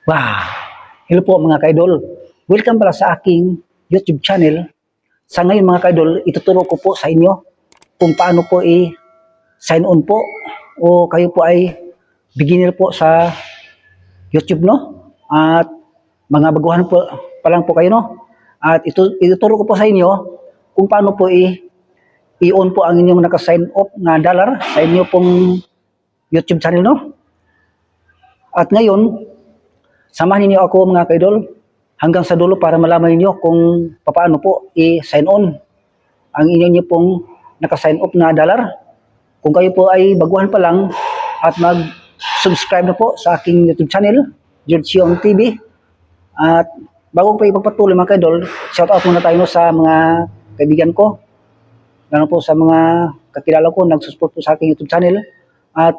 Wow! Hello po mga kaidol. Welcome pala sa aking YouTube channel. Sa ngayon mga kaidol, ituturo ko po sa inyo kung paano po i-sign on po o kayo po ay beginner po sa YouTube, no? At mga baguhan po pa lang po kayo, no? At ituturo ko po sa inyo kung paano po i-on po ang inyong naka-sign up na dollar sa inyo pong YouTube channel, no? At ngayon, samahan niyo ako mga kaidol hanggang sa dulo para malaman niyo kung paano po i-sign on ang inyo pong naka-sign up na dollar. Kung kayo po ay baguhan pa lang at mag-subscribe na po sa aking YouTube channel, George Yong TV. At bago pa ipagpatuloy mga kaidol, shout out muna tayo sa mga kaibigan ko, lalo po sa mga kakilala ko nagsusupport po sa aking YouTube channel. At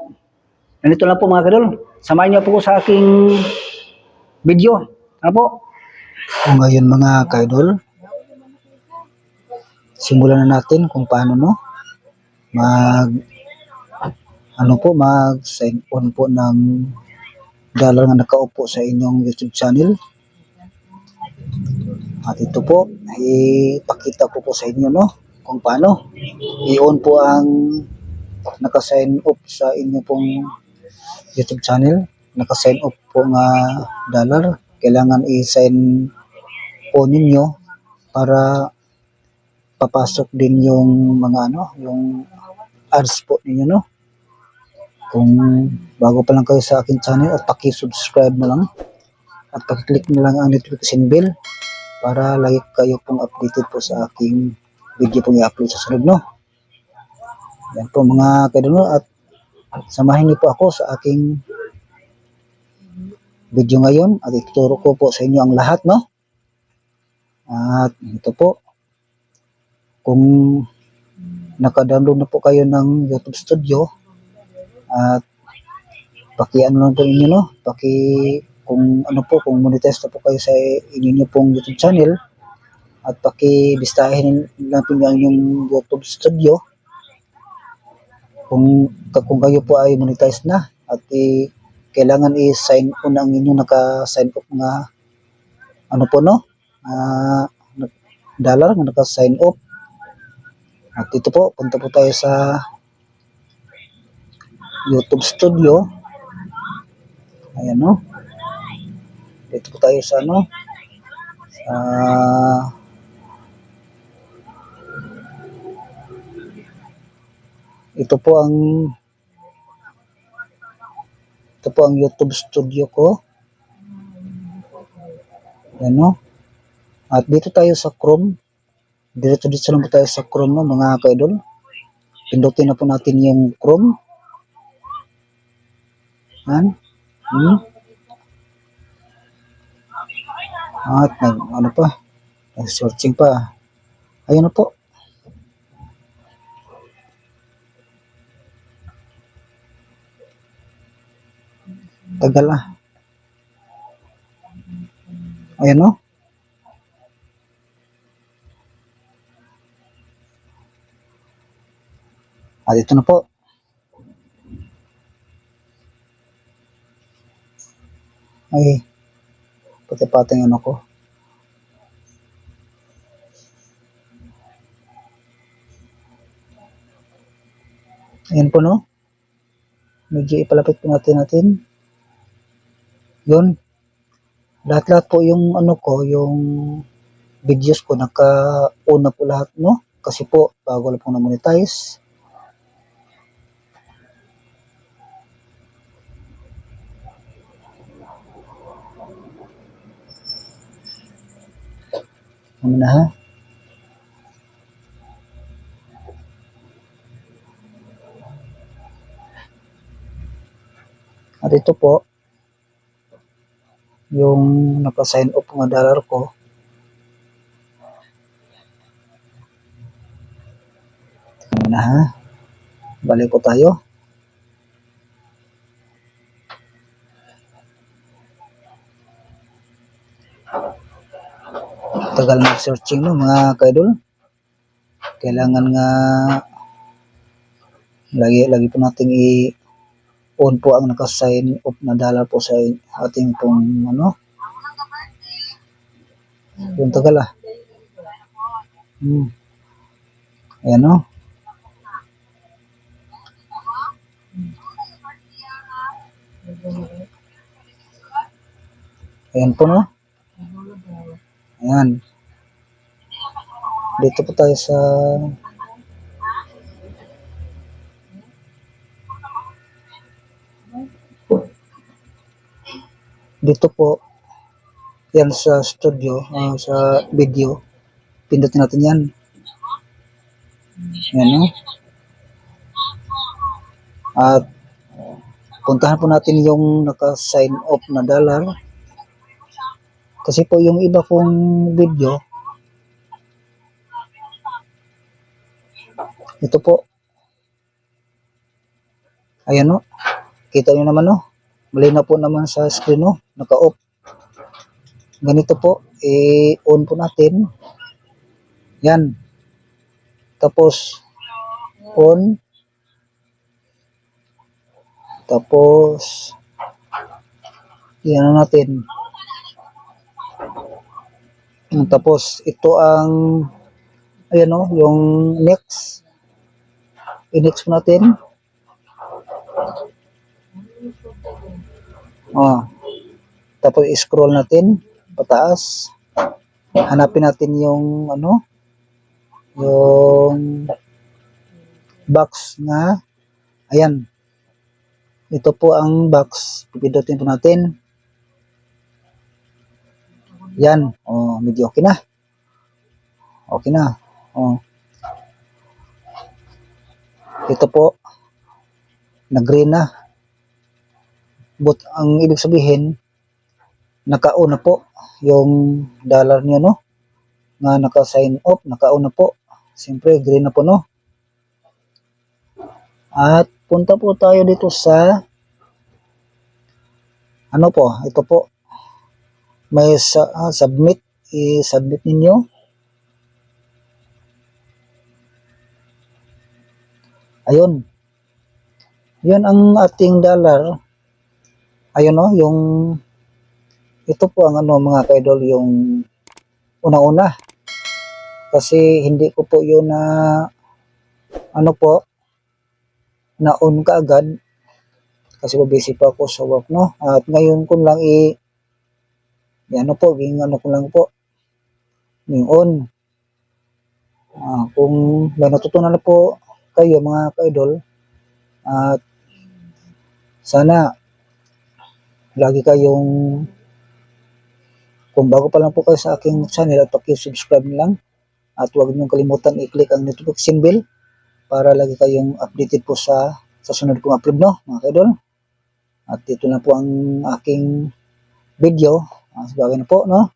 nandito lang po mga kaidol, samahan niyo po sa aking video. Ano po? O ngayon mga kaidol, simulan na natin kung paano mag sign on po ng dollar na nakaupo sa inyong YouTube channel. At ito po, ipakita ko po sa inyo kung paano i-on po ang naka-sign up sa inyo pong YouTube channel. Naka-sign up po nga dollar, kailangan i-sign po ninyo para papasok din yung mga yung ads po ninyo, Kung bago pa lang kayo sa akin channel, at paki-subscribe na lang at paki-click na lang ang notification bell para lagi kayo pong updated po sa aking video pong i-upload sa sunod, Yan po mga kaidol, at samahin niyo po ako sa aking video ngayon at ituturo ko po sa inyo ang lahat, At ito po, kung naka-download na po kayo ng YouTube Studio, at paki-ano lang po inyo, kung monetize na po kayo sa inyo pong YouTube channel, at paki-bistahin lang po yung YouTube Studio kung kayo po ay monetize na, at kailangan i-sign on ang inyong naka-sign up nga dollar na naka-sign up. At ito po, punta po tayo sa YouTube Studio. Ayan, dito po tayo sa ito po ang YouTube Studio ko. Ayan, At dito tayo sa Chrome. Dito lang po tayo sa Chrome, mga kaidol. Pindutin na po natin yung Chrome. Ayan. At nag-searching pa. Ayun na po. Tagal Ayan, At ito na po. Ay, pati-pati yung ko. Ayan po, medyo ipalapit po natin. Yun. Lahat-lahat po yung yung videos ko naka-una po lahat, Kasi po, bago lang po na-monetize. At ito po, yung naka-sign up nga dollar ko. Balik po tayo. Tagal mag-searching, mga kaidol. Kailangan nga lagi po nating on po ang naka-sign up na dollar po sa ating pong ano. Yung tagal ah. Ayan no. Ayan po no. Ayan. Dito po tayo sa dito po yan sa studio, sa video. Pindutin natin yan. Ayan no. At puntahan po natin yung naka-sign up na dollar. Kasi po yung iba kong video, ito po. Ayan no. Kita nyo naman no. Malinaw po naman sa screen no. Naka-off. Ganito po. On po natin. Yan. Tapos, on. Tapos, yan na natin. Tapos, ito ang, ayan o, yung next. I-next po natin. Tapos, i-scroll natin pataas. Hanapin natin yung, ano, yung box na, ayan. Ito po ang box. Pipindutin po natin. Yan. Medyo okay na. Okay na. Ito po. Nag-green na. But ang ibig sabihin, naka-on na po yung dollar niyo, no? Na naka-sign up, naka-on na po. Siyempre, green na po, no? At punta po tayo dito sa ano po, ito po. May submit, i-submit ninyo. Ayun. Yun ang ating dollar. Ayun no, yung ito po ang ano mga ka-idol, yung una-una. Kasi hindi ko po yun na ano po, na-on kaagad. Kasi busy pa ako sa work no. At ngayon ko lang ano po, ano ko lang po, yung on. Kung may natutunan na po kayo mga ka-idol, at sana lagi kayong, kung bago pa lang po kayo sa aking channel, at paki-subscribe lang at huwag niyong kalimutan i-click ang notification bell para lagi kayong updated po sa sunod kong upload no mga ka-idol. At ito na po ang aking video. Sabagay na po no.